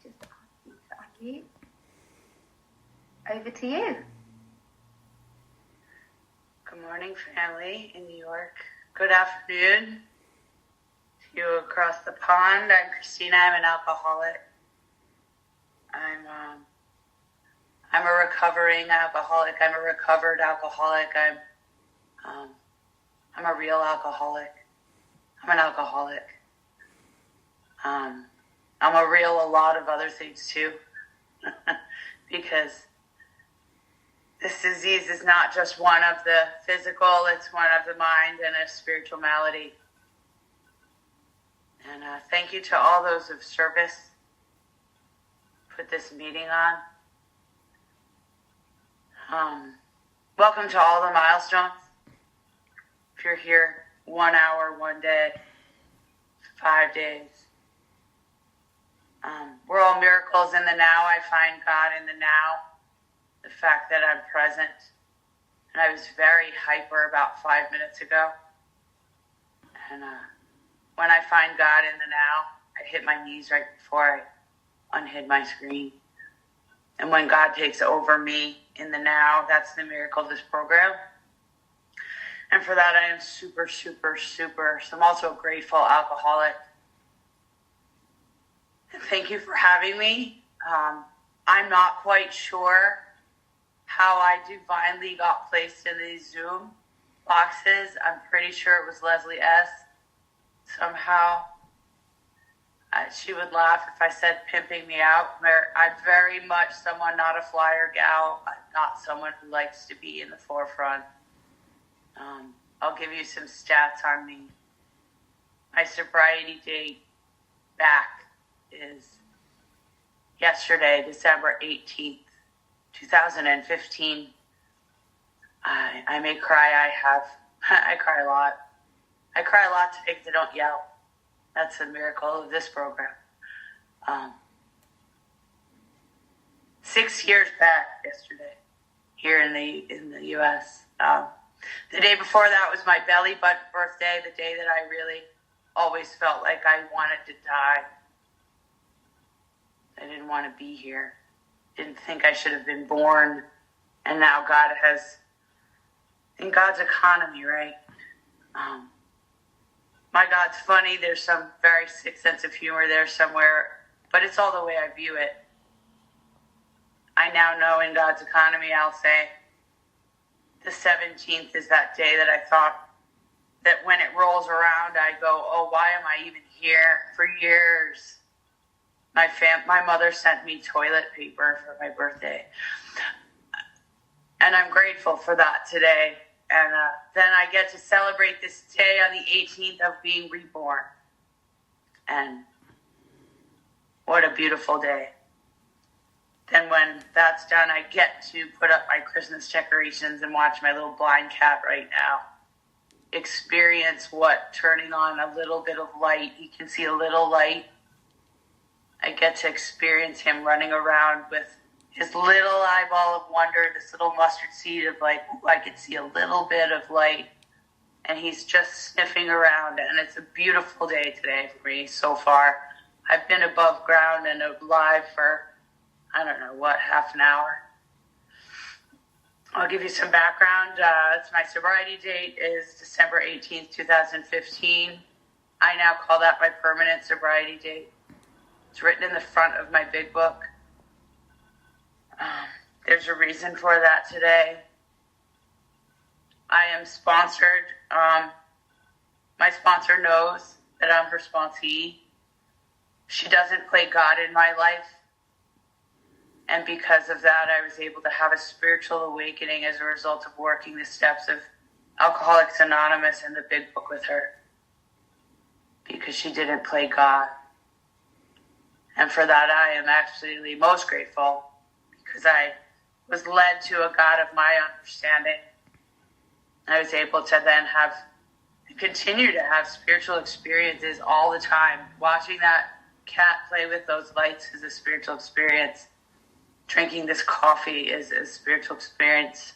just ask you to unmute. Over to you. Good morning, family in New York. Good afternoon to you across the pond. I'm Christina. I'm an alcoholic. I'm a recovering alcoholic. I'm a recovered alcoholic. I'm a real alcoholic. I'm an alcoholic. I'm a lot of other things too, because this disease is not just one of the physical, it's one of the mind and a spiritual malady. And thank you to all those of service put this meeting on. Welcome to all the milestones. If you're here 1 hour, 1 day, 5 days. We're all miracles in the now. I find God in the now. The fact that I'm present. And I was very hyper about 5 minutes ago. And when I find God in the now, I hit my knees right before I unhid my screen. And when God takes over me in the now, that's the miracle of this program. And for that, I am super, super, super. So I'm also a grateful alcoholic. And thank you for having me. I'm not quite sure how I divinely got placed in these Zoom boxes. I'm pretty sure it was Leslie S. Somehow. She would laugh if I said pimping me out. I'm very much someone, not a flyer gal. I'm not someone who likes to be in the forefront. I'll give you some stats on me. My sobriety date back is yesterday, December 18th, 2015. I may cry. I cry a lot. I cry a lot today because I don't yell. That's the miracle of this program. 6 years back yesterday here in the U.S. The day before that was my belly button birthday, the day that I really always felt like I wanted to die. I didn't want to be here. Didn't think I should have been born. And now God has, in God's economy, right? My God's funny. There's some very sick sense of humor there somewhere, but it's all the way I view it. I now know in God's economy, I'll say, the 17th is that day that I thought that when it rolls around, I go, oh, why am I even here? For years, my mother sent me toilet paper for my birthday. And I'm grateful for that today. And then I get to celebrate this day on the 18th of being reborn. And what a beautiful day. Then when that's done, I get to put up my Christmas decorations and watch my little blind cat right now experience what turning on a little bit of light. He can see a little light. I get to experience him running around with his little eyeball of wonder, this little mustard seed of like, ooh, I can see a little bit of light. And he's just sniffing around. And it's a beautiful day today for me so far. I've been above ground and alive for, I don't know what, half an hour. I'll give you some background. It's my sobriety date is December 18th, 2015. I now call that my permanent sobriety date. It's written in the front of my big book. There's a reason for that today. I am sponsored. My sponsor knows that I'm her sponsee. She doesn't play God in my life. And because of that, I was able to have a spiritual awakening as a result of working the steps of Alcoholics Anonymous and the big book with her. Because she didn't play God. And for that, I am absolutely most grateful. Because I was led to a God of my understanding. I was able to then continue to have spiritual experiences all the time. Watching that cat play with those lights is a spiritual experience. Drinking this coffee is a spiritual experience.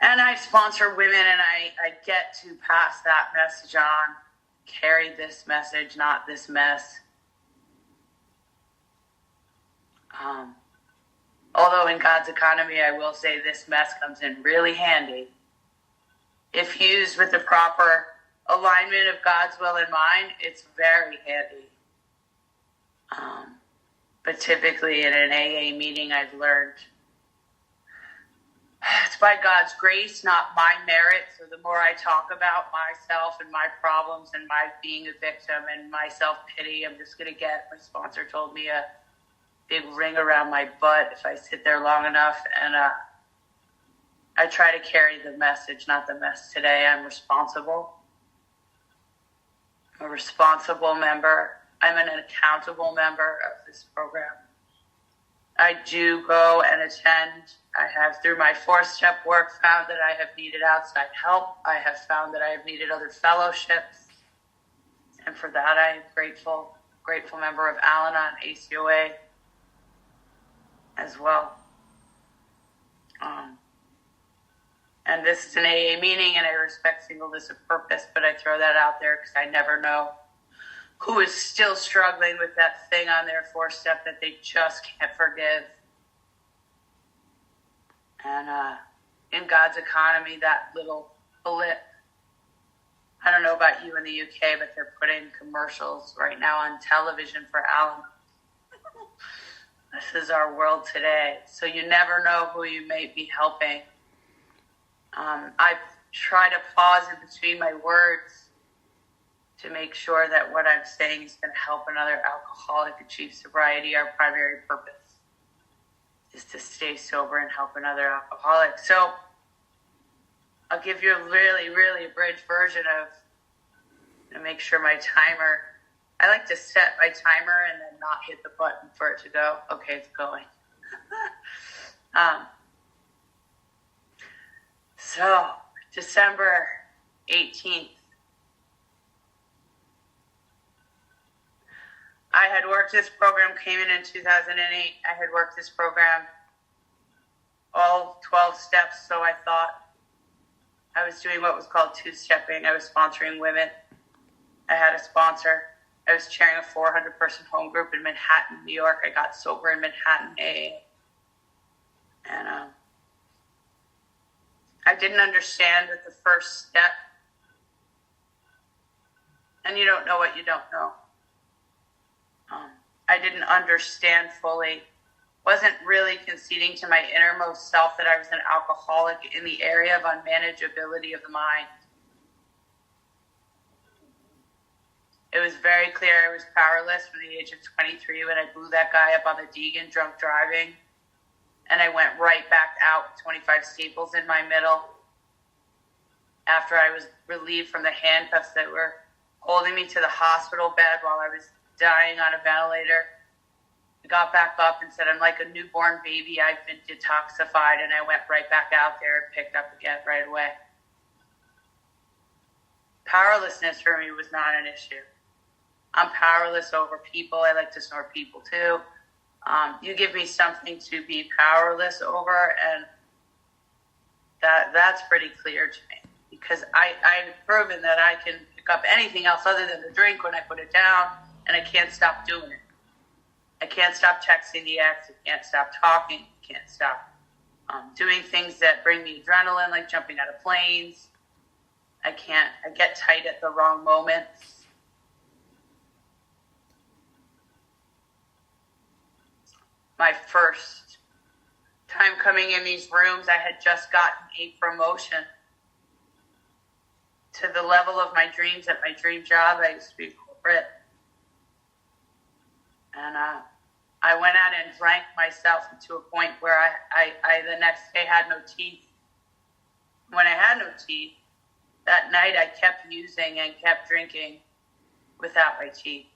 And I sponsor women, and I get to pass that message on. Carry this message, not this mess. Although in God's economy, I will say this mess comes in really handy. If used with the proper alignment of God's will in mind, it's very handy. But typically in an AA meeting, I've learned it's by God's grace, not my merit. So the more I talk about myself and my problems and my being a victim and my self-pity, I'm just going to get, my sponsor told me, a big ring around my butt if I sit there long enough. And I try to carry the message, not the mess today. I'm responsible. I'm a responsible member. I'm an accountable member of this program. I do go and attend. I have, through my 4-step work, found that I have needed outside help. I have found that I have needed other fellowships. And for that, I am grateful member of Al-Anon ACOA as well. And this is an AA meeting, and I respect singleness of purpose, but I throw that out there because I never know who is still struggling with that thing on their 4-step that they just can't forgive. And in God's economy, that little blip, I don't know about you in the UK, but they're putting commercials right now on television for Al-Anon. This is our world today. So you never know who you may be helping. I try to pause in between my words to make sure that what I'm saying is going to help another alcoholic achieve sobriety. Our primary purpose is to stay sober and help another alcoholic. So I'll give you a really, really abridged version of, make sure my timer, I like to set my timer and then not hit the button for it to go. Okay, it's going. So, December 18th. I had worked this program, came in 2008. I had worked this program all 12 steps, so I thought I was doing what was called 2-stepping. I was sponsoring women. I had a sponsor. I was chairing a 400-person home group in Manhattan, New York. I got sober in Manhattan AA. And I didn't understand that the first step, and you don't know what you don't know. I didn't understand fully, wasn't really conceding to my innermost self that I was an alcoholic in the area of unmanageability of the mind. It was very clear I was powerless from the age of 23 when I blew that guy up on the Deegan drunk driving. And I went right back out with 25 staples in my middle after I was relieved from the handcuffs that were holding me to the hospital bed while I was dying on a ventilator. I got back up and said, I'm like a newborn baby. I've been detoxified. And I went right back out there and picked up again right away. Powerlessness for me was not an issue. I'm powerless over people. I like to snort people too. You give me something to be powerless over, and that's pretty clear to me, because I've proven that I can pick up anything else other than the drink when I put it down, and I can't stop doing it. I can't stop texting the ex. I can't stop talking. I can't stop doing things that bring me adrenaline, like jumping out of planes. I get tight at the wrong moments. My first time coming in these rooms, I had just gotten a promotion to the level of my dreams at my dream job. I used to be corporate. And I went out and drank myself to a point where I the next day had no teeth. When I had no teeth, that night I kept using and kept drinking without my teeth.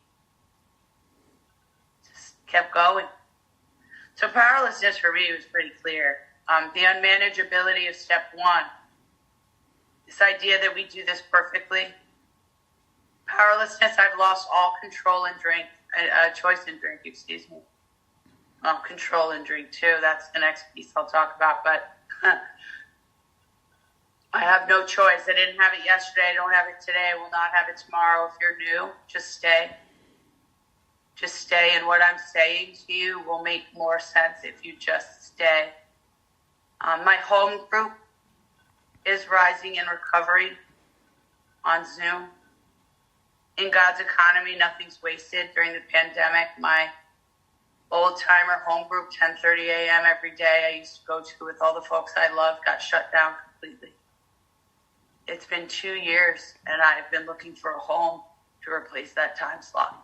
Just kept going. So powerlessness for me was pretty clear. The unmanageability of step 1. This idea that we do this perfectly. Powerlessness, I've lost all control and choice in drink, excuse me. Control and drink too. That's the next piece I'll talk about. But I have no choice. I didn't have it yesterday. I don't have it today. I will not have it tomorrow. If you're new, just stay. Just stay, and what I'm saying to you will make more sense if you just stay. My home group is Rising in Recovery on Zoom. In God's economy, nothing's wasted. During the pandemic, my old-timer home group, 10:30 a.m. every day, I used to go to with all the folks I love, got shut down completely. It's been 2 years, and I've been looking for a home to replace that time slot.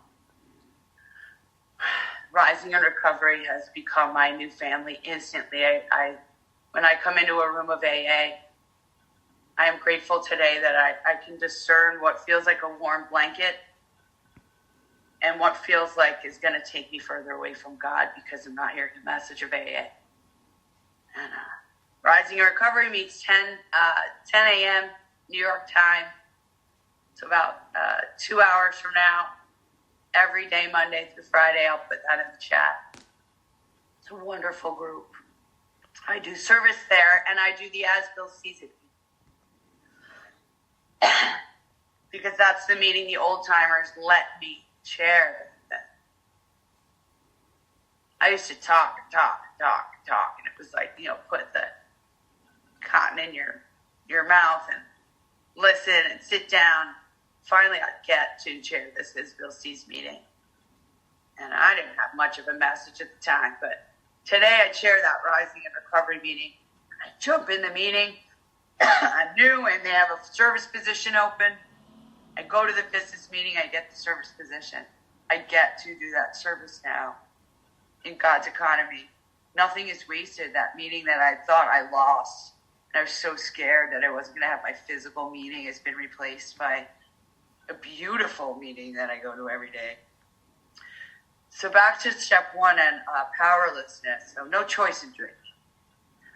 Rising in Recovery has become my new family instantly. When I come into a room of AA, I am grateful today that I can discern what feels like a warm blanket and what feels like is going to take me further away from God because I'm not hearing the message of AA. And Rising in Recovery meets 10 a.m. New York time. So about 2 hours from now, every day, Monday through Friday. I'll put that in the chat. It's a wonderful group. I do service there, and I do the As-Bill season. Because that's the meeting the old-timers let me chair. I used to talk, and it was like, put the cotton in your mouth and listen and sit down. Finally, I get to chair this As-Bill Sees meeting. And I didn't have much of a message at the time, but today I chair that Rising in Recovery meeting. I jump in the meeting. I'm new, and they have a service position open. I go to the business meeting. I get the service position. I get to do that service now in God's economy. Nothing is wasted. That meeting that I thought I lost, and I was so scared that I wasn't going to have my physical meeting, has been replaced by a beautiful meeting that I go to every day. So back to step one and powerlessness. So no choice in drink.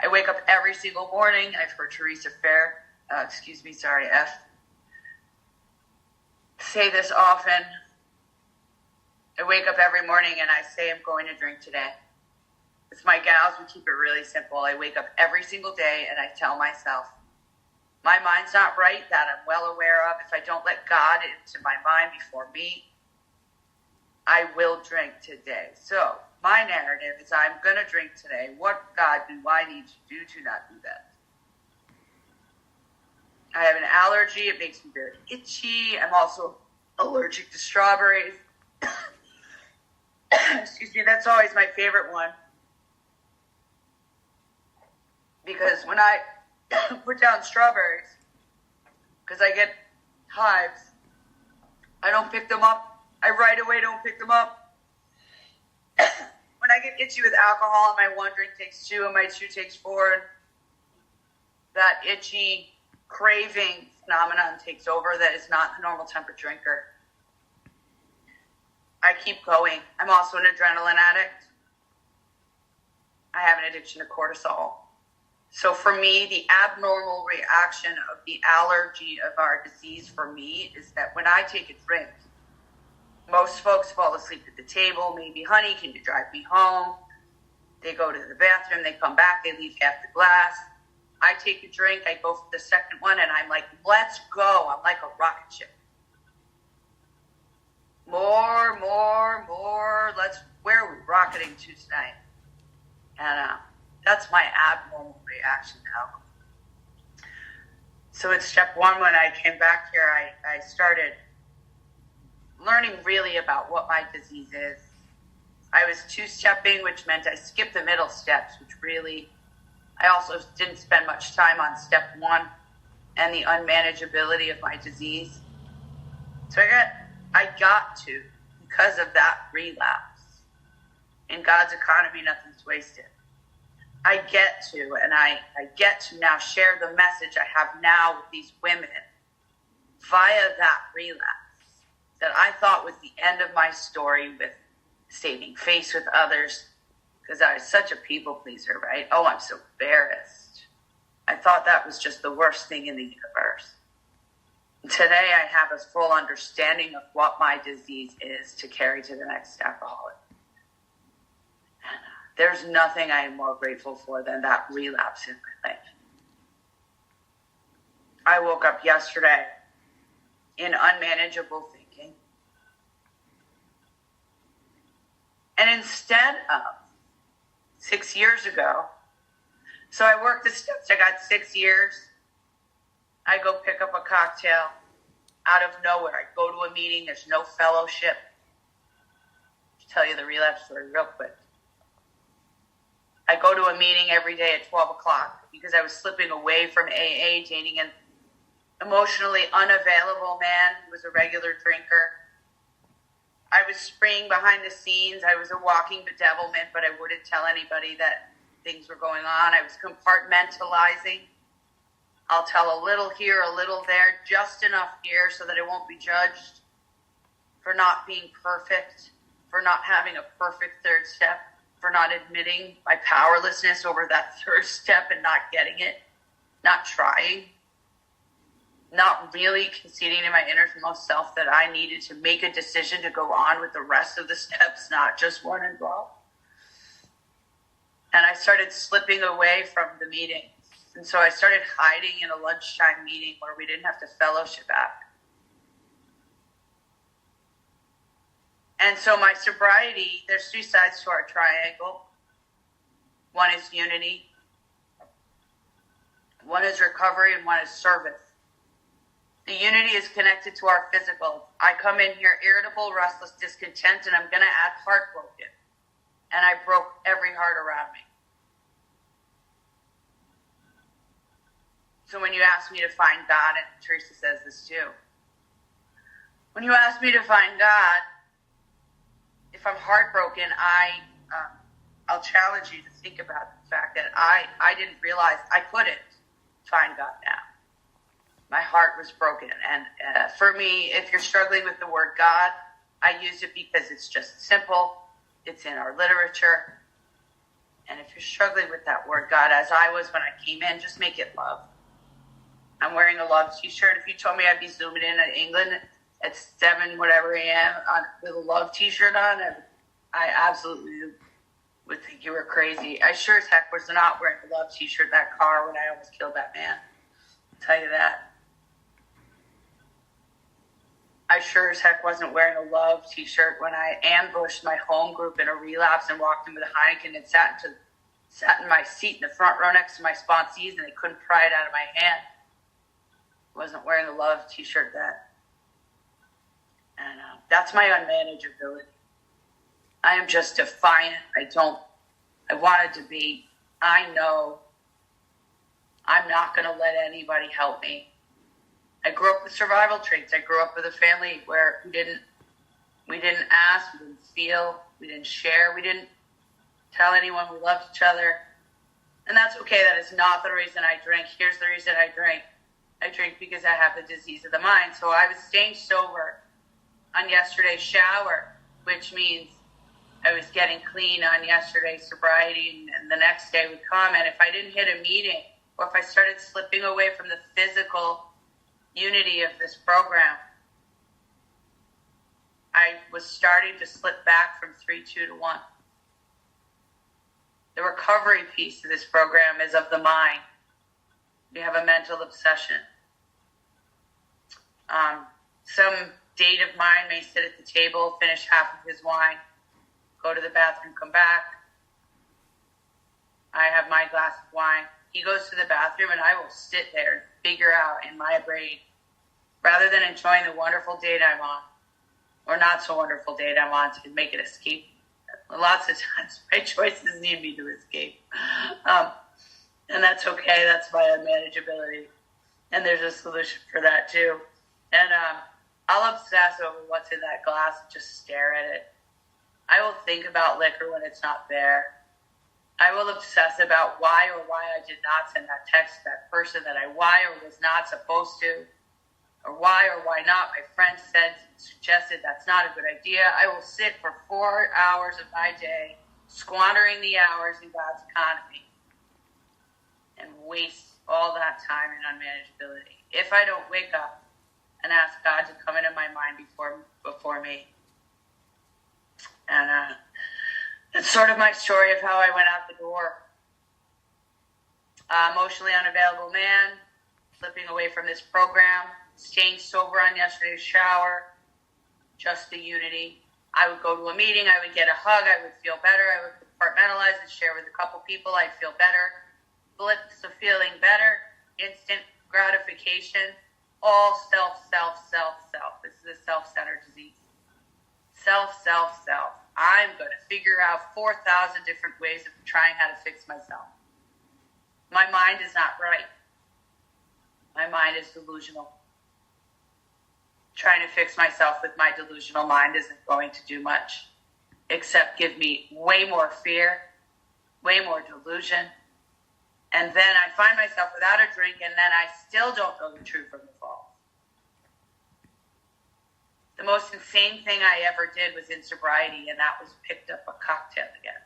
I wake up every single morning. I've heard Teresa F. say this often. I wake up every morning and I say I'm going to drink today. With my gals, we keep it really simple. I wake up every single day and I tell myself, my mind's not right, that I'm well aware of. If I don't let God into my mind before me, I will drink today. So my narrative is I'm going to drink today. What, God, do I need to do to not do that? I have an allergy. It makes me very itchy. I'm also allergic to strawberries. Excuse me, that's always my favorite one. Because when I put down strawberries, because I get hives, I don't pick them up. I right away don't pick them up. When I get itchy with alcohol and my one drink takes 2 and my 2 takes 4, and that itchy craving phenomenon takes over that is not the normal temper drinker. I keep going. I'm also an adrenaline addict. I have an addiction to cortisol. So for me, the abnormal reaction of the allergy of our disease for me is that when I take a drink, most folks fall asleep at the table. Maybe, honey, can you drive me home? They go to the bathroom. They come back. They leave half the glass. I take a drink. I go for the second one, and I'm like, let's go. I'm like a rocket ship. More. Where are we rocketing to tonight? And that's my abnormal reaction to alcohol. So it's step one. When I came back here, I started learning really about what my disease is. I was 2-stepping, which meant I skipped the middle steps, which really, I also didn't spend much time on step one and the unmanageability of my disease. So I got to, because of that relapse. In God's economy, nothing's wasted. I get to now share the message I have now with these women via that relapse that I thought was the end of my story with saving face with others, because I was such a people pleaser, right? Oh, I'm so embarrassed. I thought that was just the worst thing in the universe. Today, I have a full understanding of what my disease is to carry to the next alcoholic. And there's nothing I am more grateful for than that relapse in my life. I woke up yesterday in unmanageable thinking. And instead of 6 years ago, so I worked the steps. I got 6 years. I go pick up a cocktail out of nowhere. I go to a meeting. There's no fellowship. I'll tell you the relapse story real quick. I go to a meeting every day at 12 o'clock because I was slipping away from AA, dating an emotionally unavailable man who was a regular drinker. I was spraying behind the scenes. I was a walking bedevilment, but I wouldn't tell anybody that things were going on. I was compartmentalizing. I'll tell a little here, a little there, just enough here so that I won't be judged for not being perfect, for not having a perfect third step, for not admitting my powerlessness over that third step and not getting it, not trying, not really conceding to my innermost self that I needed to make a decision to go on with the rest of the steps, not just one and 12. And I started slipping away from the meetings. And so I started hiding in a lunchtime meeting where we didn't have to fellowship back. And so my sobriety, there's 3 sides to our triangle. One is unity, one is recovery, and one is service. The unity is connected to our physical. I come in here irritable, restless, discontent, and I'm going to add heartbroken. And I broke every heart around me. So when you ask me to find God, and Teresa says this too, when you ask me to find God, if I'm heartbroken, I'll challenge you to think about the fact that I didn't realize I couldn't find God now. My heart was broken. And for me, if you're struggling with the word God, I use it because it's just simple. It's in our literature. And if you're struggling with that word God, as I was when I came in, just make it love. I'm wearing a love t-shirt. If you told me I'd be zooming in at England at 7 whatever a.m. with a love t-shirt on, I absolutely would think you were crazy. I sure as heck was not wearing a love t-shirt in that car when I almost killed that man. I'll tell you that. I sure as heck wasn't wearing a love t-shirt when I ambushed my home group in a relapse and walked in with a Heineken and sat in my seat in the front row next to my sponsees and they couldn't pry it out of my hand. Wasn't wearing a love t-shirt then. And that's my unmanageability. I am just defiant. I wanted to be. I know I'm not going to let anybody help me. I grew up with survival traits. I grew up with a family where we didn't ask, we didn't feel, we didn't share, we didn't tell anyone we loved each other. And that's okay. That is not the reason I drink. Here's the reason I drink. I drink because I have the disease of the mind. So I was staying sober on yesterday's shower, which means I was getting clean on yesterday's sobriety, and the next day would come. And if I didn't hit a meeting, or if I started slipping away from the physical unity of this program, I was starting to slip back from 3, 2 to 1. The recovery piece of this program is of the mind. We have a mental obsession. Some date of mine may sit at the table, finish half of his wine, go to the bathroom, come back. I have my glass of wine. He goes to the bathroom and I will sit there and figure out in my brain, rather than enjoying the wonderful date I'm on, or not so wonderful date I'm on, to make it escape. Lots of times my choices need me to escape. And that's okay. That's my unmanageability. And there's a solution for that too. And I'll obsess over what's in that glass and just stare at it. I will think about liquor when it's not there. I will obsess about why I did not send that text to that person that I was not supposed to, or why not my friend suggested that's not a good idea. I will sit for 4 hours of my day squandering the hours in God's economy and waste all that time in unmanageability. If I don't wake up and ask God to come into my mind before me. And that's sort of my story of how I went out the door. Emotionally unavailable man, slipping away from this program, staying sober on yesterday's shower, just the unity. I would go to a meeting, I would get a hug, I would feel better, I would compartmentalize and share with a couple people, I'd feel better. Blips of feeling better, instant gratification, all self. This is a self-centered disease. Self. I'm going to figure out 4,000 different ways of trying how to fix myself. My mind is not right. My mind is delusional. Trying to fix myself with my delusional mind isn't going to do much, except give me way more fear, way more delusion. And then I find myself without a drink, and then I still don't know the true from the false. The most insane thing I ever did was in sobriety, and that was picked up a cocktail again.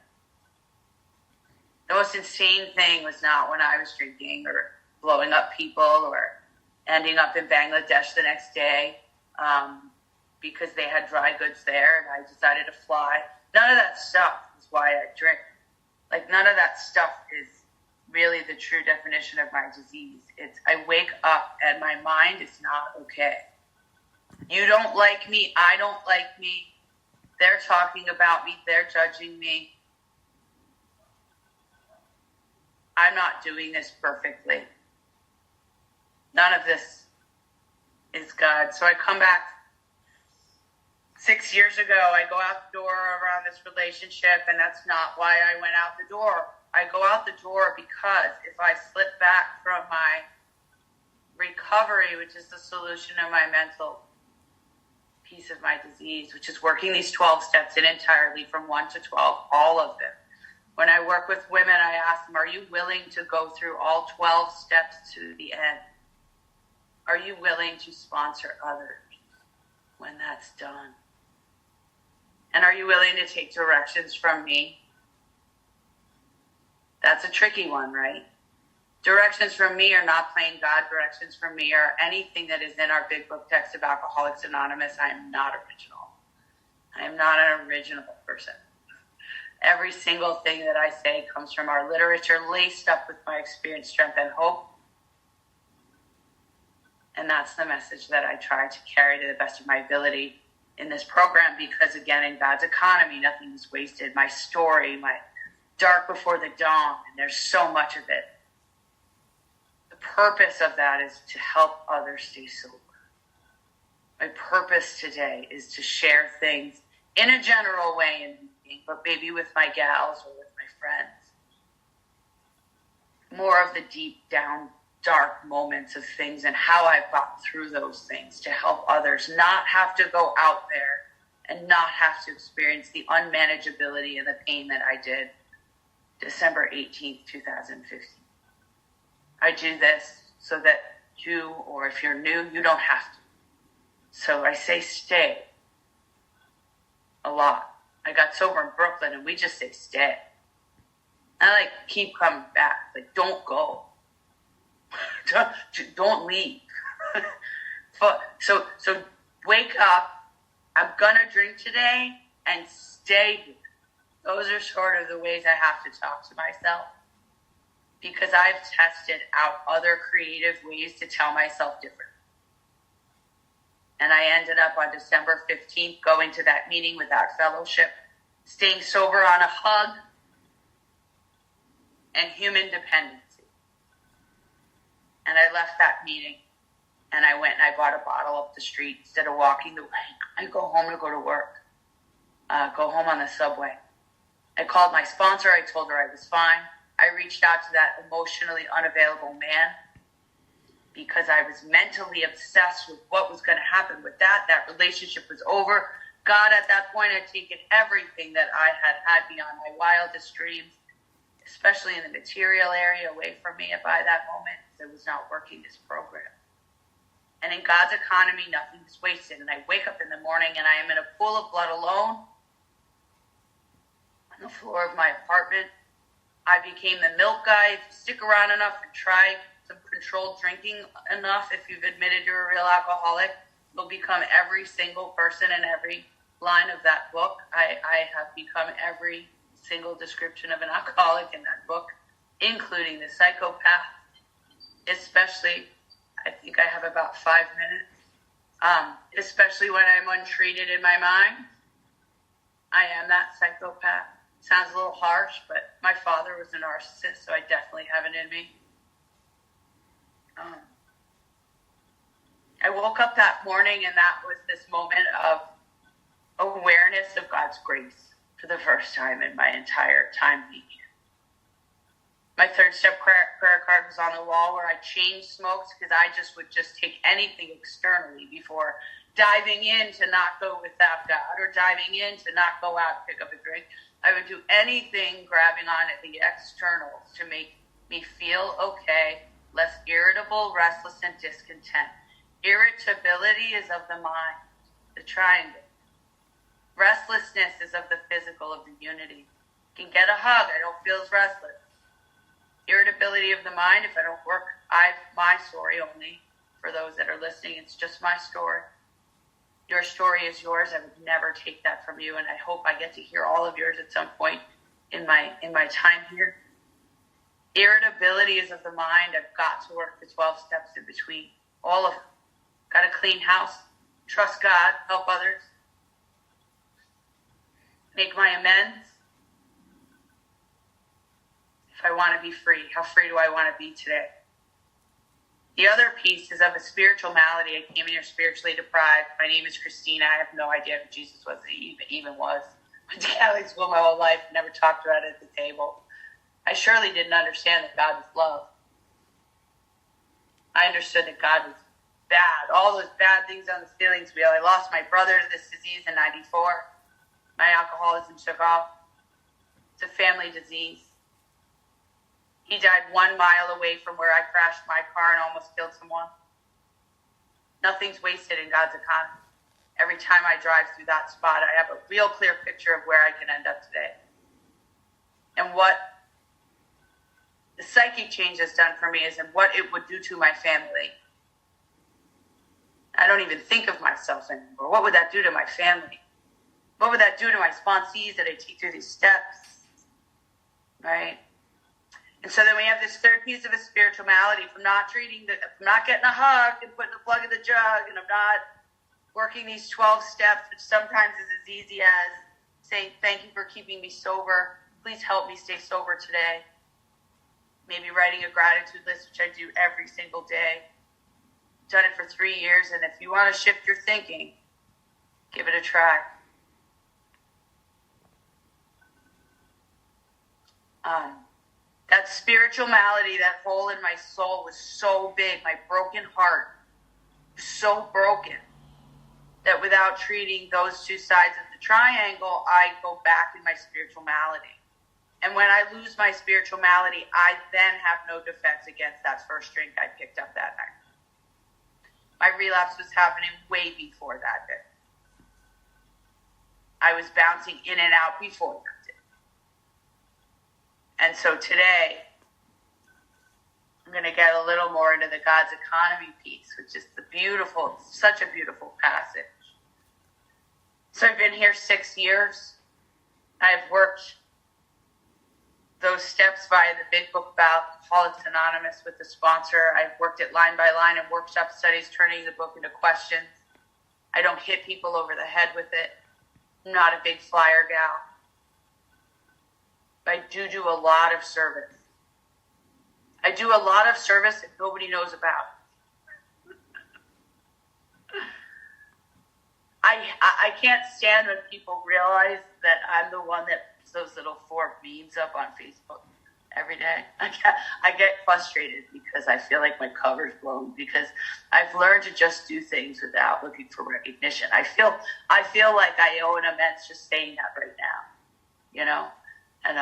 The most insane thing was not when I was drinking or blowing up people or ending up in Bangladesh the next day because they had dry goods there and I decided to fly. None of that stuff is why I drink. Like, none of that stuff is really the true definition of my disease. It's I wake up and my mind is not okay. You don't like me. I don't like me. They're talking about me. They're judging me. I'm not doing this perfectly. None of this is God. So I come back 6 years ago. I go out the door around this relationship, and that's not why I went out the door. I go out the door because if I slip back from my recovery, which is the solution of my mental piece of my disease, which is working these 12 steps in entirely from 1 to 12, all of them. When I work with women, I ask them, are you willing to go through all 12 steps to the end? Are you willing to sponsor others when that's done? And are you willing to take directions from me? That's a tricky one, right? Directions from me are not plain God. Directions from me are anything that is in our big book text of Alcoholics Anonymous. I am not original. I am not an original person. Every single thing that I say comes from our literature, laced up with my experience, strength, and hope. And that's the message that I try to carry to the best of my ability in this program, because, again, in God's economy, nothing is wasted. My story, my dark before the dawn, and there's so much of it. The purpose of that is to help others stay sober. My purpose today is to share things in a general way, but maybe with my gals or with my friends. More of the deep down, dark moments of things and how I've gotten through those things to help others not have to go out there and not have to experience the unmanageability and the pain that I did December 18th, 2015. I do this so that you, or if you're new, you don't have to. So I say stay a lot. I got sober in Brooklyn and we just say stay. I keep coming back. Don't go. Don't leave. So wake up. I'm gonna drink today and stay here. Those are sort of the ways I have to talk to myself, because I've tested out other creative ways to tell myself different. And I ended up on December 15th going to that meeting without fellowship, staying sober on a hug and human dependency. And I left that meeting and I went and I bought a bottle up the street instead of walking the way. I go home to go to work, go home on the subway. I called my sponsor. I told her I was fine. I reached out to that emotionally unavailable man because I was mentally obsessed with what was going to happen with that. That relationship was over. God, at that point, had taken everything that I had beyond my wildest dreams, especially in the material area, away from me by that moment. I was not working this program. And in God's economy, nothing is wasted. And I wake up in the morning and I am in a pool of blood alone on the floor of my apartment. I became the milk guy. If you stick around enough and try some controlled drinking enough, if you've admitted you're a real alcoholic, you'll become every single person in every line of that book. I have become every single description of an alcoholic in that book, including the psychopath. Especially, I think I have about 5 minutes, especially when I'm untreated in my mind. I am that psychopath. Sounds a little harsh, but my father was a narcissist, so I definitely have it in me. I woke up that morning, and that was this moment of awareness of God's grace for the first time in my entire time being here. My third step prayer card was on the wall where I chain smoked because I would take anything externally before diving in to not go without God or diving in to not go out and pick up a drink. I would do anything grabbing on at the externals to make me feel okay, less irritable, restless, and discontent. Irritability is of the mind, the triangle. Restlessness is of the physical, of the unity. Can get a hug, I don't feel as restless. Irritability of the mind, if I don't work, my story only. For those that are listening, it's just my story. Your story is yours. I would never take that from you, and I hope I get to hear all of yours at some point in my time here. Irritability is of the mind. I've got to work the 12 steps in between. All of them. Got a clean house. Trust God. Help others. Make my amends. If I want to be free, how free do I want to be today? The other piece is of a spiritual malady. I came in here spiritually deprived. My name is Christina. I have no idea who Jesus was, even was. Went to Catholic school my whole life, never talked about it at the table. I surely didn't understand that God was love. I understood that God was bad. All those bad things on the stealings wheel. I lost my brother to this disease in 94. My alcoholism took off. It's a family disease. He died 1 mile away from where I crashed my car and almost killed someone. Nothing's wasted in God's economy. Every time I drive through that spot, I have a real clear picture of where I can end up today. And what the psychic change has done for me is and what it would do to my family. I don't even think of myself anymore. What would that do to my family? What would that do to my sponsees that I take through these steps? Right? And so then we have this third piece of a spiritual malady from not getting a hug and putting the plug in the jug, and I'm not working these 12 steps, which sometimes is as easy as saying, thank you for keeping me sober. Please help me stay sober today. Maybe writing a gratitude list, which I do every single day. Done it for 3 years, and if you want to shift your thinking, give it a try. That spiritual malady, that hole in my soul was so big, my broken heart was so broken, that without treating those two sides of the triangle, I go back in my spiritual malady. And when I lose my spiritual malady, I then have no defense against that first drink I picked up that night. My relapse was happening way before that day. I was bouncing in and out before that day. And so today, I'm going to get a little more into the God's economy piece, which is such a beautiful passage. So I've been here 6 years. I've worked those steps via the Big Book about Alcoholics Anonymous with the sponsor. I've worked it line by line in workshop studies, turning the book into questions. I don't hit people over the head with it. I'm not a big flyer gal. But I do a lot of service. I do a lot of service that nobody knows about. I can't stand when people realize that I'm the one that puts those little 4 memes up on Facebook every day. I get frustrated because I feel like my cover's blown, because I've learned to just do things without looking for recognition. I feel like I owe an immense just saying that right now, you know? And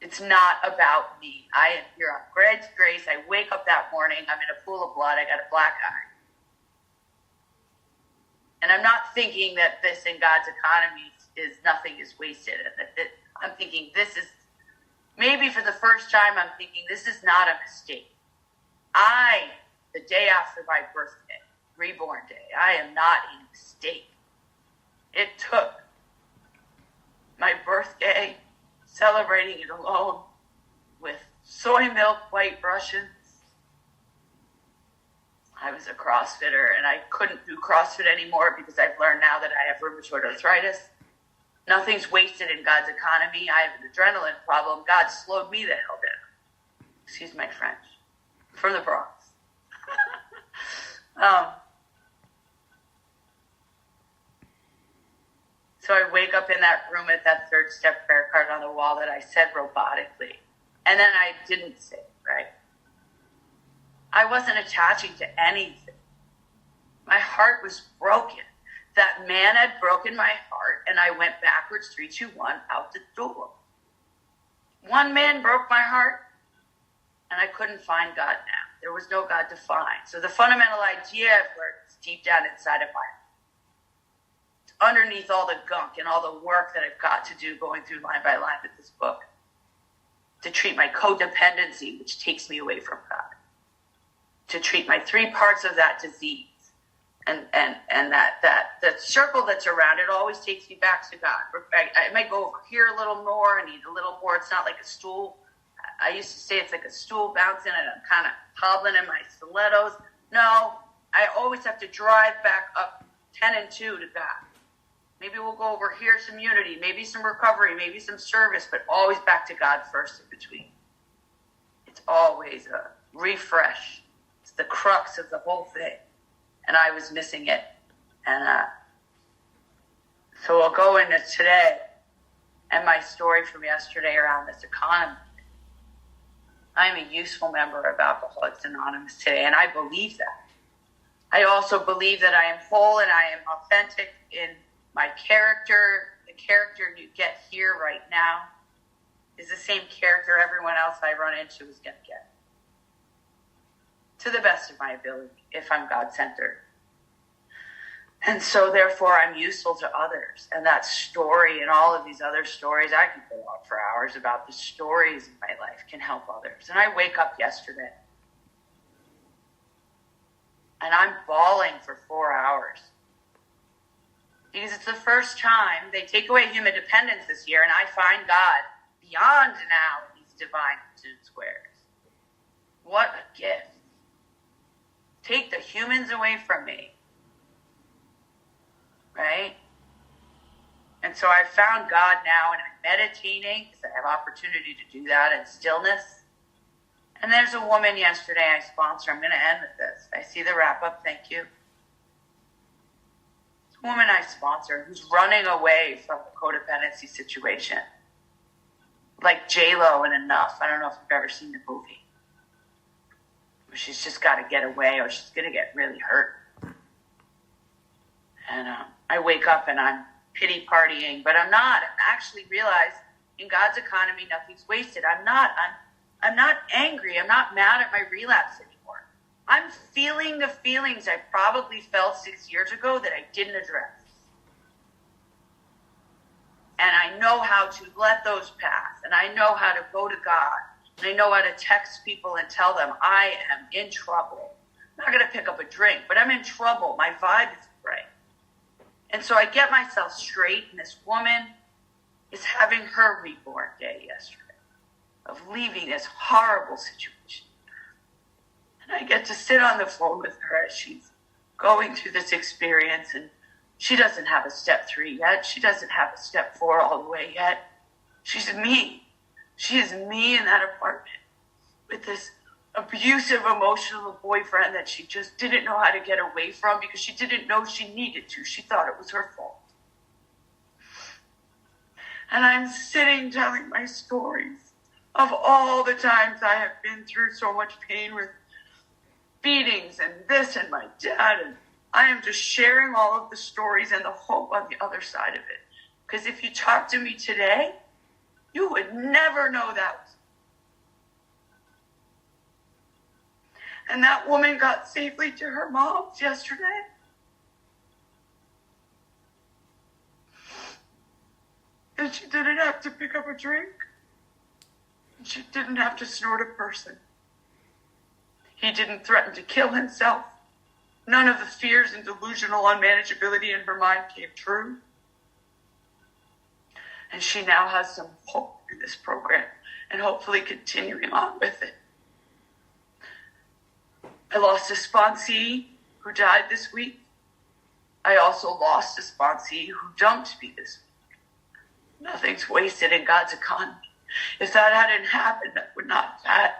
it's not about me. I am here on God's grace. I wake up that morning. I'm in a pool of blood. I got a black eye. And I'm not thinking that this in God's economy is nothing is wasted. And that I'm thinking this is, maybe for the first time, I'm thinking this is not a mistake. The day after my birthday, reborn day, I am not a mistake. It took my birthday, celebrating it alone with soy milk, white Russians. I was a CrossFitter, and I couldn't do CrossFit anymore because I've learned now that I have rheumatoid arthritis. Nothing's wasted in God's economy. I have an adrenaline problem. God slowed me the hell down. Excuse my French. From the Bronx. So I wake up in that room at that third step prayer card on the wall that I said robotically. And then I didn't say it, right? I wasn't attaching to anything. My heart was broken. That man had broken my heart, and I went backwards, 3, 2, 1, out the door. One man broke my heart, and I couldn't find God now. There was no God to find. So the fundamental idea I've learned is deep down inside of my heart. Underneath all the gunk and all the work that I've got to do going through line by line with this book, to treat my codependency, which takes me away from God, to treat my 3 parts of that disease, and that circle that's around it always takes me back to God. I might go over here a little more, I need a little more. It's not like a stool. I used to say it's like a stool bouncing and I'm kind of hobbling in my stilettos. No, I always have to drive back up 10 and 2 to God. Maybe we'll go over here, some unity, maybe some recovery, maybe some service, but always back to God first in between. It's always a refresh. It's the crux of the whole thing. And I was missing it. And so I'll go into today and my story from yesterday around this economy. I am a useful member of Alcoholics Anonymous today, and I believe that. I also believe that I am whole and I am authentic in my character. The character you get here right now is the same character everyone else I run into is going to get. To the best of my ability, if I'm God-centered. And so, therefore, I'm useful to others. And that story and all of these other stories, I can go on for hours about the stories in my life, can help others. And I wake up yesterday, and I'm bawling for 4 hours. Because it's the first time they take away human dependence this year, and I find God beyond now in these divine squares. What a gift. Take the humans away from me. Right? And so I found God now, and I'm meditating because I have opportunity to do that in stillness. And there's a woman yesterday I sponsor. I'm going to end with this. I see the wrap up. Thank you. This woman I sponsor who's running away from the codependency situation. Like J-Lo in Enough. I don't know if you've ever seen the movie. She's just got to get away or she's going to get really hurt. And I wake up and I'm pity partying, but I'm not. I actually realize in God's economy, nothing's wasted. I'm not angry. I'm not mad at my relapse anymore. I'm feeling the feelings I probably felt 6 years ago that I didn't address. And I know how to let those pass. And I know how to go to God. And I know how to text people and tell them I am in trouble. I'm not going to pick up a drink, but I'm in trouble. My vibe isn't right. And so I get myself straight, and this woman is having her reborn day yesterday of leaving this horrible situation. And I get to sit on the phone with her as she's going through this experience, and she doesn't have a step 3 yet. She doesn't have a step 4 all the way yet. She's me. She is me in that apartment with this abusive, emotional boyfriend that she just didn't know how to get away from because she didn't know she needed to. She thought it was her fault. And I'm sitting telling my stories of all the times I have been through so much pain with beatings and this and my dad. And I am just sharing all of the stories and the hope on the other side of it. Because if you talk to me today, you would never know that. And that woman got safely to her mom's yesterday. And she didn't have to pick up a drink. And she didn't have to snort a person. He didn't threaten to kill himself. None of the fears and delusional unmanageability in her mind came true. And she now has some hope in this program and hopefully continuing on with it. I lost a sponsee who died this week. I also lost a sponsee who dumped me this week. Nothing's wasted in God's economy. If that hadn't happened, that would not have happened.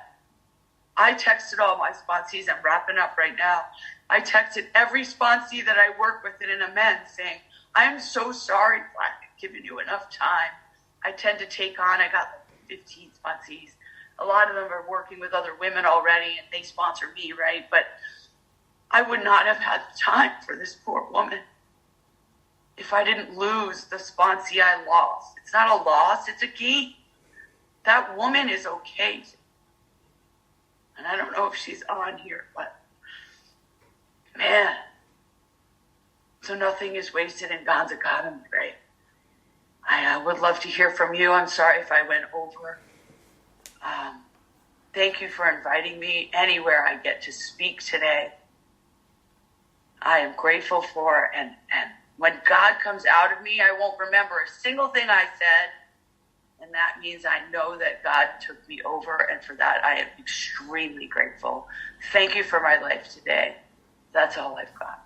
I texted all my sponsees. I'm wrapping up right now. I texted every sponsee that I work with in an amends saying, I am so sorry if I haven't given you enough time. I tend to take on, I got 15 sponsees. A lot of them are working with other women already and they sponsor me, right? But I would not have had the time for this poor woman if I didn't lose the sponsee I lost. It's not a loss, it's a gain. That woman is okay. And I don't know if she's on here, but man. So nothing is wasted in God's economy, right? I would love to hear from you. I'm sorry if I went over. Thank you for inviting me anywhere I get to speak today. I am grateful for, and when God comes out of me, I won't remember a single thing I said. And that means I know that God took me over, and for that I am extremely grateful. Thank you for my life today. That's all I've got.